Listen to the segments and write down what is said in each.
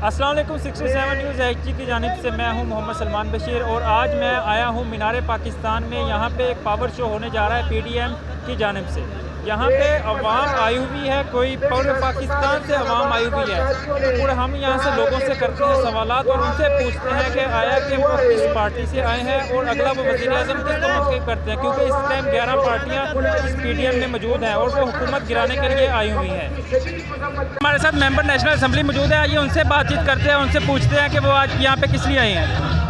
अस्सलाम वालेकुम 67 news HD की जानिब से मैं हूं मोहम्मद सलमान बशीर और आज मैं आया हूं मीनार पाकिस्तान में। यहां पे एक पावर शो होने जा रहा है पीडीएम की जानिब से। यहां पे अवाम आई हुई है, कोई पूरे पाकिस्तान से अवाम आई हुई है और हम यहां से लोगों से करते हैं सवालात और उनसे पूछते हैं कि आया कि वो किस पार्टी से आए हैं और अगला वो वज़ीर आज़म किस तरह करते हैं, क्योंकि इस टाइम 11 पार्टियाँ इस पीडीएम में मौजूद हैं और वो हुकूमत गिराने के लिए आई हुई हैं। हमारे साथ मेंबर नेशनल असम्बली मौजूद है, आइए उनसे बातचीत करते हैं, उनसे पूछते हैं कि वो आज यहाँ पे किस लिए आए हैं।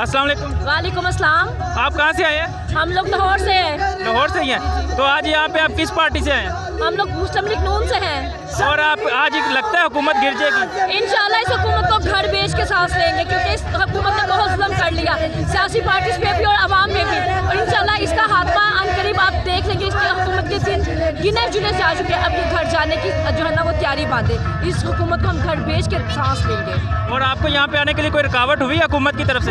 अस्सलाम वालेकुम। वालेकुम अस्सलाम। आप कहाँ से आए हैं? हम लोग लाहौर से हैं। लाहौर से ही हैं। तो आज यहाँ पे आप किस पार्टी से आए हैं? हम लोग मुस्लिम लीग नून से हैं। और आप आज लगता है हुकूमत गिर जाएगी? इंशाल्लाह इस हुकूमत को घर बेच के सांस लेंगे, क्योंकि इस हुकूमत ने बहुत जुल्म कर लिया सियासी पार्टीज पे भी और आवाम में भी। और इंशाल्लाह इसका हाथमा अनकरीब आप देख लेंगे। इसकी हुकूमत के दिन गिने चुने जा चुके हैं। अब ये घर जाने की जो है ना वो तैयारी बांधे। इस हुकूमत को हम घर बेच के सांस लेंगे। और आपको यहाँ पे आने के लिए कोई रुकावट हुई हुकूमत की तरफ से?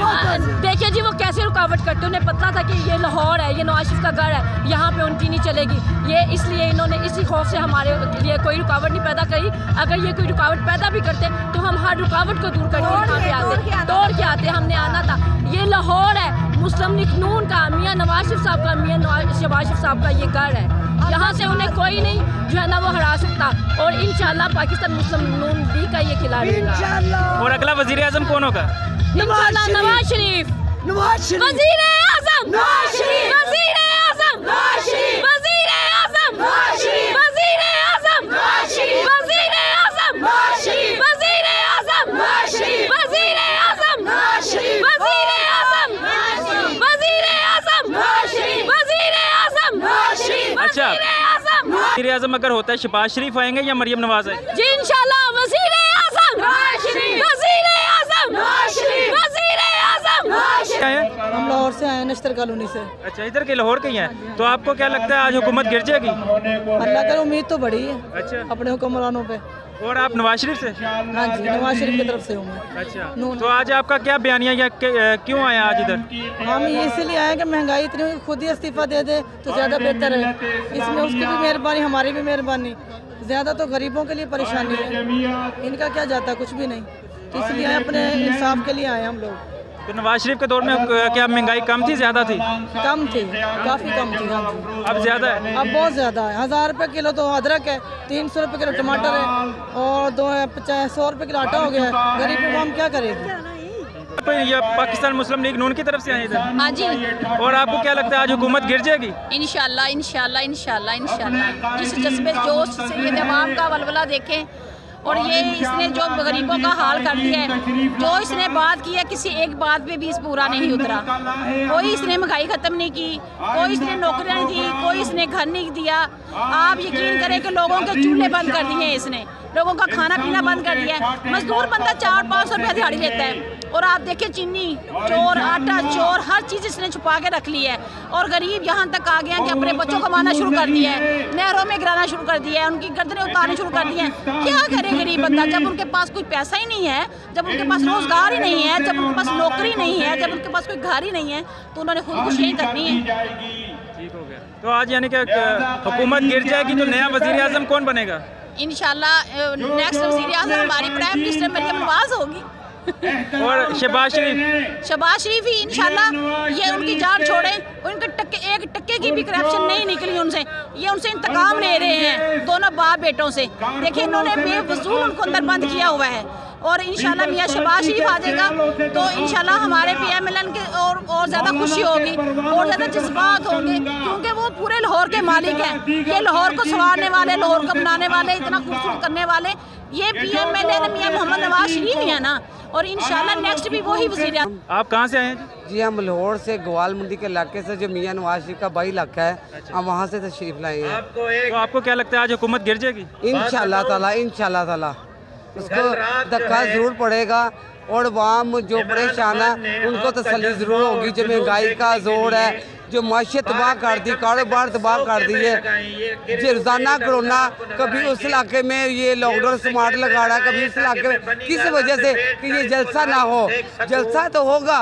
देखिए जी, वो कैसे रुकावट करते, उन्हें पता था कि ये लाहौर है, ये नवाज शरीफ का घर है, यहाँ पे उनकी नहीं चलेगी। ये इसलिए इन्होंने इसी खौफ से हमारे लिए कोई रुकावट नहीं पैदा करी। अगर ये कोई रुकावट पैदा भी करते तो हम हर रुकावट को दूर करके यहाँ पे आते, तोड़ के आते। हमने आना था। ये लाहौर है, मुस्लिम लीग नून का, मियाँ नवाज शरीफ साहब का, मियाँ शहबाज शरीफ साहब का ये घर है। यहाँ से उन्हें कोई नहीं जो है ना वो हरा सकता। और इंशाल्लाह पाकिस्तान मुस्लिम नून लीग का ये खिलाड़ी होगा। और अगला वज़ीर आज़म कौन होगा? इंशाल्लाह नवाज शरीफ। वज़ीर आज़म नवाज शरीफ। वज़ीर आज़म नवाज शरीफ। वज़ीर आज़म नवाज शरीफ। वज़ीर आज़म नवाज शरीफ। वज़ीर आज़म नवाज शरीफ। वज़ीर आज़म नवाज शरीफ। वज़ीर आज़म नवाज शरीफ। वज़ीर आज़म नवाज शरीफ। वज़ीर आज़म नवाज शरीफ। वज़ीर आज़म नवाज शरीफ। अच्छा, वज़ीर आज़म अगर होता है शहबाज शरीफ आएंगे या मरियम नवाज आएंगे? जी इंशाल्लाह वज़ीर आज़म नवाज शरीफ। वज़ीर आज़म नवाज शरीफ। वज़ीर आज़म नवाज शरीफ। हम लाहौर से आए हैं, नश्तर कॉलोनी से। अच्छा, इधर के लाहौर के ही हैं। तो आपको क्या लगता है आज हुकूमत गिर जाएगी? अल्लाह का उम्मीद तो बड़ी है अच्छा, अपने हुक्मरानों पे। और आप नवाज शरीफ से? हाँ जी, नवाज शरीफ की तरफ से हूँ मैं। अच्छा, तो आज आपका क्या बयानिया या क्यों आया आज इधर? हम ये इसीलिए आए कि महंगाई इतनी हुई, खुद ही इस्तीफा दे दे तो ज़्यादा बेहतर है। इसमें उसकी भी मेहरबानी, हमारी भी मेहरबानी। ज़्यादा तो गरीबों के लिए परेशानी है, इनका क्या जाता, कुछ भी नहीं। तो इसलिए अपने इंसाफ के लिए आए हम लोग। तो नवाज शरीफ के दौर में क्या महंगाई कम थी, ज़्यादा थी? कम थी, काफ़ी कम थी। हाँ जी, अब ज़्यादा है? अब बहुत ज़्यादा है। 1000 रुपये किलो तो अदरक है, 300 रुपये किलो टमाटर है और 100 रुपये किलो आटा हो गया है। गरीब आवाम क्या करेगी? तो ये पाकिस्तान मुस्लिम लीग नून की तरफ से आए इधर? हाँ जी। और आपको क्या लगता है आज हुकूमत गिर जाएगी? इंशाल्लाह इंशाल्लाह इंशाल्लाह इंशाल्लाह। जिस जज्बे जोश से ये तमाम का वलवला देखें और ये इसने जो गरीबों का हाल कर दिया है, जो इसने बात की है, किसी एक बात पे भी इस पूरा नहीं उतरा। कोई इसने महंगाई ख़त्म नहीं की, कोई इसने नौकरियां नहीं दी, कोई इसने घर नहीं दिया। आप यकीन करें कि लोगों के चूल्हे बंद कर दिए हैं इसने, लोगों का खाना पीना बंद कर दिया है। मजदूर बंदा 400-500 रुपया दिहाड़ी लेता है और आप देखिए चीनी चोर, आटा चोर, हर चीज़ इसने छुपा के रख ली है। और गरीब यहाँ तक आ गया कि अपने बच्चों को मारना शुरू कर दिया है, नहरों में गिराना शुरू कर दिया है, उनकी गर्दनें उतारनी शुरू कर दी हैं। क्या करे गरीब बंदा जब उनके पास कोई पैसा ही नहीं है, जब उनके पास रोज़गार ही नहीं है, जब उनके पास नौकरी नहीं है, जब उनके पास कोई घर ही नहीं है, तो उन्होंने खुदकुशी करनी है। ठीक हो गया। तो आज यानी कि हुकूमत गिर जाएगी तो नया वज़ीर आज़म कौन बनेगा? इंशाल्लाह नेक्स्ट वज़ीर आज़म हमारी प्राइम मिनिस्टर मरियम नवाज होगी। और शहबाज शरीफ? शहबाज शरीफ ही इंशाल्लाह। ये उनकी जान छोड़े, उनके एक टक्के की भी करप्शन नहीं निकली उनसे। ये उनसे इंतकाम ले रहे हैं, दोनों बाप बेटों से। देखिए इन्होंने बेवजूल उनको अंदर बंद किया हुआ है। और इंशाल्लाह मियाँ शहबाज शरीफ आ जाएगा तो इंशाल्लाह हमारे PMLN के और ज़्यादा खुशी होगी और ज़्यादा जज्बात होंगे, क्योंकि वो पूरे लाहौर के मालिक हैं। ये लाहौर को संवारने वाले, लाहौर को बनाने वाले, इतना खूबसूरत करने वाले ये PMLN मियाँ मोहम्मद नवाज शरीफ ही है ना। और इंशाल्लाह नेक्स्ट भी वही वज़ीर। आप कहाँ से आए हैं? जी हम लाहौर से ग्वाल मंडी के इलाके से, जो मियाँ नवाज शरीफ का भाई इलाका है, हम वहाँ से तशरीफ़ लाए हैं। तो आपको क्या लगता है आज हुकूमत गिर जाएगी? इंशाल्लाह ताला उसको धक्का ज़रूर पड़ेगा और वाम जो परेशान है उनको तसल्ली ज़रूर होगी। जो महंगाई का जोर है, जो माशियत तबाह कर दी, कारोबार तबाह कर दी है। जो रोज़ाना कोरोना, कभी उस इलाके में ये लॉकडाउन स्मार्ट लगा रहा है, कभी इस इलाके में, किस वजह से कि ये जलसा ना हो। जलसा तो होगा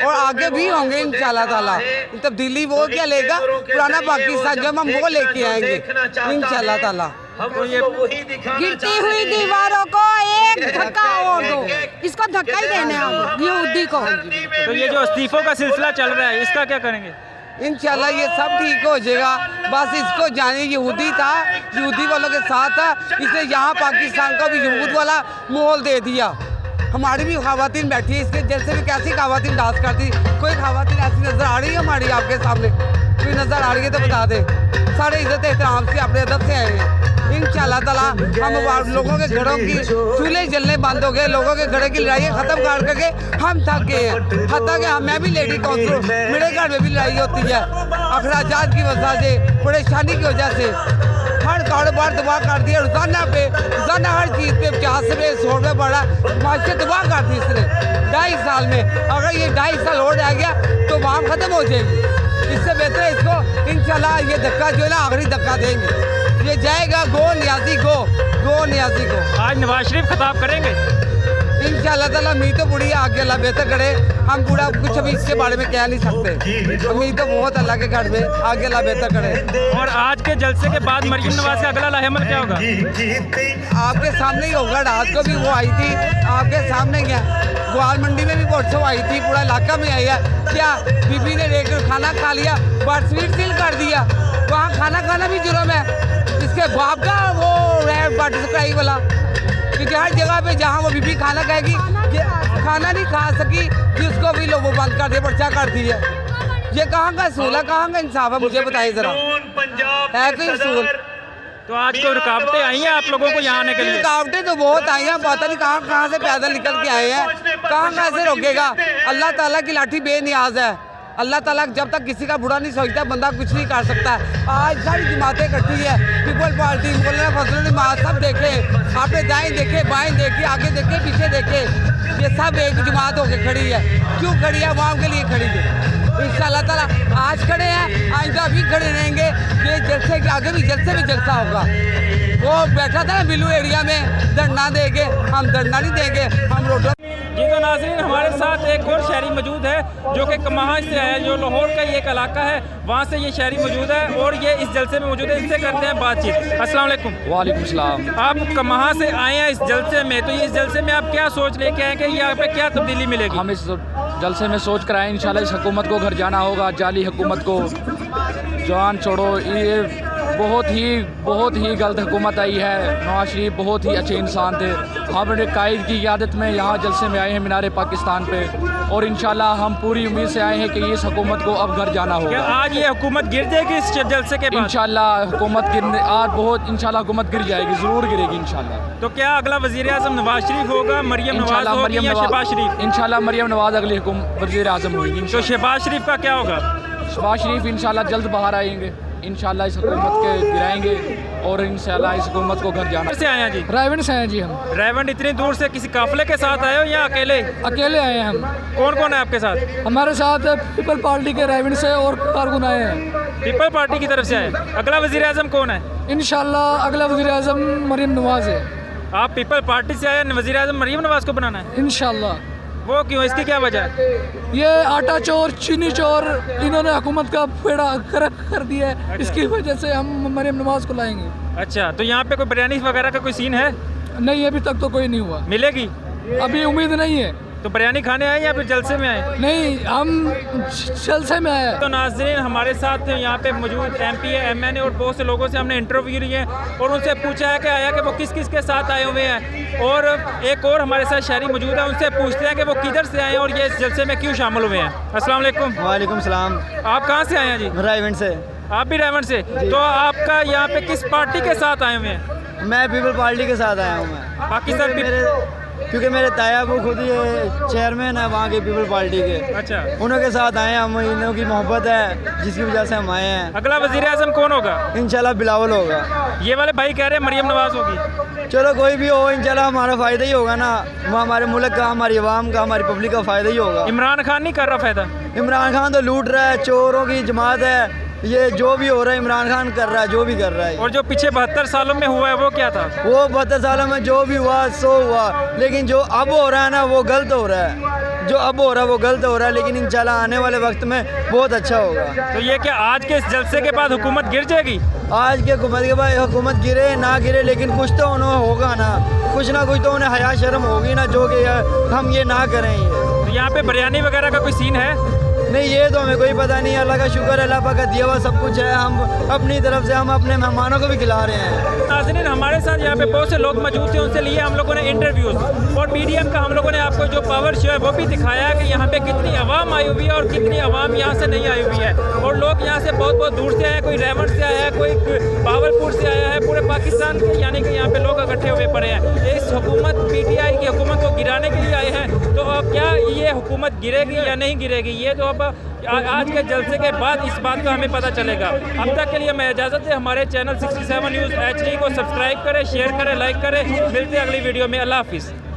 और आगे भी होंगे इंशाल्लाह ताला। तब्दीली वो क्या लेगा, पुराना पाकिस्तान जो हम वो लेके आएंगे इंशाल्लाह ताला। गिरती हुई दीवारों को एक धक्का और दो, इसको धक्का ही देना है यहूदी को। तो ये जो इस्तीफों का सिलसिला चल रहा है, इसका क्या करेंगे? इंशाल्लाह ये सब ठीक हो जाएगा। बस इसको जाने, यहूदी था, यहूदी वालों के साथ था, इसने यहाँ पाकिस्तान को भी यहूद वाला माहौल दे दिया। हमारी भी खवातीन बैठी है इसके जैसे भी, कैसी खवातीन डांस करती, कोई खवातीन ऐसी नज़र आ रही है हमारी आपके सामने? कोई नज़र आ रही है तो बता दे। सारे इज्जत एहतराम से अपने अदब से आए हैं इंशाल्लाह ताला। हम लोगों के घरों की चूल्हे जलने बंद हो गए, लोगों के घरों की लड़ाई ख़त्म कर करके हम थक गए हैं। हत्ता कि मैं भी लेडी काउंसलर, मेरे घर में भी लड़ाई होती है अखराजात की वजह से, परेशानी की वजह से। हर कारोबार तबाह कर दिया, रोज़ाना हर चीज़ पे 50 रुपये 100 रुपये बढ़ा, माशे तबाह कर दी इसने 2.5 साल में। अगर ये 2.5 साल और रह गया तो वाम ख़त्म हो जाएगी। इससे बेहतर है इसको इंशाल्लाह ये धक्का जो है ना आखिरी धक्का देंगे। ये जाएगा गो नियाजी को। आज नवाज शरीफ खिताब करेंगे इंशाल्लाह ताला। उम्मीद तो बुढ़ी आगे अल्लाह बेहतर करे, हम पूरा कुछ अभी इसके बारे में कह नहीं सकते। उम्मीद तो बहुत अल्लाह के घर में, आगे अल्लाह बेहतर करे। और आज के जलसे के बाद मरियम नवाज का अगला लाहेमल क्या होगा? आपके सामने ही होगा। रात को भी वो आई थी, आपके सामने ही है। ग्वाल मंडी में भी परसों आई थी, पूरा इलाका में आई है। क्या बीबी ने लेकर खाना खा लिया, बर्थ स्वीट सील कर दिया, वहाँ खाना खाना भी जुर्म है। इसके बाप का वो बर्थ सप्लाई वाला, क्योंकि हर जगह पे जहाँ वो बीबी खाना खाएगी, खाना नहीं खा सकी कि उसको भी लोग बंद कर दिया, पर्चा कर दिया। ये कहाँ का असूल है, कहाँ का इंसाफ है, मुझे बताइए ज़रा, है कोई असूल? तो आज कोई रुकावटें आई हैं आप लोगों को यहाँ आने के लिए? रुकावटें तो बहुत आई हैं, पता नहीं कहाँ से पैदल निकल के आए हैं, कहाँ से रोकेगा। अल्लाह ताला की लाठी बेनियाज है। अल्लाह ताला जब तक किसी का बुरा नहीं सोचता, बंदा कुछ नहीं कर सकता। आज सारी जमातें इकट्ठी है, पीपल पार्टी, मौलाना फजलुल नमाज, सब देखे, आपने दाएं देखे, बाएं देखे, आगे देखे, पीछे देखे, ये सब एक जमात होके खड़ी है। क्यों खड़ी है? अवाम के लिए खड़ी है। इंशाल्लाह ताला आज खड़े हैं, आइंदा भी खड़े रहेंगे। ये जलसे के आगे भी जलसा होगा। वो बैठा था ना बिल्लू एरिया में, धरना देंगे, हम धरना नहीं देंगे, हम रोड। जी तो नाज़रीन, हमारे साथ एक और शहरी मौजूद है जो कि कमाहा से आया, जो लाहौर का ही एक इलाका है, वहाँ से ये शहरी मौजूद है और ये इस जलसे में मौजूद है। इनसे करते हैं बातचीत। अस्सलाम वालेकुम। वालेकुम सलाम। आप कमाहा से आए हैं इस जलसे में, तो इस जलसे में आप क्या सोच लेके आए कि यहाँ पे क्या तब्दीली मिलेगी? हम इस जलसे में सोच कर आए इंशाल्लाह इस हुकूमत को घर जाना होगा, जाली हुकूमत को जान छोड़ो। ये बहुत ही गलत हुकूमत आई है। नवाज शरीफ बहुत ही अच्छे इंसान थे। हमने कायद की क़यादत में यहाँ जलसे में आए हैं मीनार पाकिस्तान पे, और इंशाल्लाह हम पूरी उम्मीद से आए हैं कि इस हुकूमत को अब घर जाना होगा। क्या आज ये हुकूमत गिर जाएगी इस जलसे के बाद? इंशाल्लाह हुकूमत गिर जाएगी, ज़रूर गिरेगी इंशाल्लाह। तो क्या अगला वज़ीर आज़म नवाज शरीफ होगा, मरियम नवाज होगी या शहबाज शरीफ? इंशाल्लाह मरियम नवाज अगली वज़ीर आज़म होगी। तो शहबाज शरीफ का क्या होगा? शहबाज शरीफ इंशाल्लाह जल्द बाहर आएंगे, इंशाल्लाह इस हुकूमत के गिराएंगे और इंशाल्लाह इस हुकूमत को घर जाना। से आए हैं जी? रायवंड से हैं जी हम। रायवंड इतनी दूर से किसी काफिले के साथ आए हो या अकेले? अकेले आए हैं हम। कौन कौन है आपके साथ? हमारे साथ पीपल पार्टी के रायवंड से और कारकुन आए हैं। पीपल पार्टी की तरफ से आए। अगला वज़ीर आज़म कौन है? इंशाल्लाह अगला वज़ीर आज़म मरियम नवाज है। आप पीपल पार्टी से आए, वज़ीर आज़म मरियम नवाज को बनाना है? इंशाल्लाह। वो क्यों, इसकी क्या वजह है? ये आटा चोर, चीनी चोर, इन्होंने हुकूमत का पेड़ा कर दिया है। इसकी वजह से हम मरियम नवाज को लाएंगे। अच्छा, तो यहाँ पे कोई बिरयानी वगैरह का कोई सीन है? नहीं, अभी तक तो कोई नहीं हुआ। मिलेगी? अभी उम्मीद नहीं है। तो बिरयानी खाने आए या फिर जलसे में आए? नहीं, हम जलसे में आए। तो नाज़रीन, हमारे साथ यहाँ पे मौजूद MP है, MN और बहुत से लोगों से हमने इंटरव्यू लिए और उनसे पूछा है कि आया कि वो किस किस के साथ आए हुए हैं। और एक और हमारे साथ शहरी मौजूद है, उनसे पूछते हैं कि वो किधर से आए हैं और ये इस जलसे में क्यों शामिल हुए हैं। अस्सलाम वालेकुम। वालेकुम सलाम। आप कहाँ से आए हैं जी? रायवंड से। आप भी रायवंड से? तो आपका यहाँ पे किस पार्टी के साथ आए हुए हैं? मैं पीपल पार्टी के साथ आया हूँ। मैं पाकिस्तान क्योंकि मेरे ताया वो खुद ही चेयरमैन है वहाँ के पीपल पार्टी के। अच्छा, उनके साथ आए हैं हम, इन्हों की मोहब्बत है जिसकी वजह से हम आए हैं। अगला वजीर आजम कौन होगा? इंशाल्लाह बिलावल होगा। ये वाले भाई कह रहे हैं मरियम नवाज होगी। चलो कोई भी हो, इंशाल्लाह हमारा फ़ायदा ही होगा ना, वो हमारे मुल्क का, हमारी आवाम का, हमारी पब्लिक का फ़ायदा ही होगा। इमरान खान नहीं कर रहा फायदा? इमरान खान तो लूट रहा है, चोरों की जमात है, ये जो भी हो रहा है इमरान खान कर रहा है, जो भी कर रहा है। और जो पीछे 72 सालों में हुआ है वो क्या था? वो 72 सालों में जो भी हुआ सो हुआ, लेकिन जो अब हो रहा है ना वो गलत हो रहा है। जो अब हो रहा है वो गलत हो रहा है, लेकिन इंशाल्लाह आने वाले वक्त में बहुत अच्छा होगा। तो ये क्या आज के इस जलसे के बाद हुकूमत गिर जाएगी? आज के हुकूमत के बाद हुकूमत गिरे ना गिरे, लेकिन कुछ तो उन्हें होगा ना कुछ तो उन्हें हया शर्म होगी ना, जो कि हम ये ना करें। ये तो यहाँ पे बिरयानी वगैरह का कोई सीन है? नहीं, ये तो हमें कोई पता नहीं है। अल्लाह का शुक्र है, अल्लाह पाक का दिया हुआ सब कुछ है। हम अपनी तरफ से हम अपने मेहमानों को भी खिला रहे हैं। नाज़रीन, हमारे साथ यहाँ पे बहुत से लोग मौजूद थे, उनसे लिए हम लोगों ने इंटरव्यूज़, और PDM का हम लोगों ने आपको जो पावर शो है वो भी दिखाया कि यहाँ पे कितनी आवाम आई हुई है और कितनी आवाम यहाँ से नहीं आई हुई है। और लोग यहाँ से बहुत बहुत दूर से आए हैं, कोई रेवंड से आया है, कोई बावलपुर से आया है, पूरे पाकिस्तान के यानी कि यहाँ पे लोग इकट्ठे हुए पड़े हैं। इस हुकूमत PTI की हुकूमत को गिराने के लिए आए हैं। तो अब क्या ये हुकूमत गिरेगी या नहीं गिरेगी, ये तो अब आज के जलसे के बाद इस बात का हमें पता चलेगा। अब तक के लिए मैं इजाज़त है। हमारे चैनल 67 न्यूज़ HD को सब्सक्राइब करें, शेयर करें, लाइक करें। मिलते हैं अगली वीडियो में। अल्लाह हाफिज़।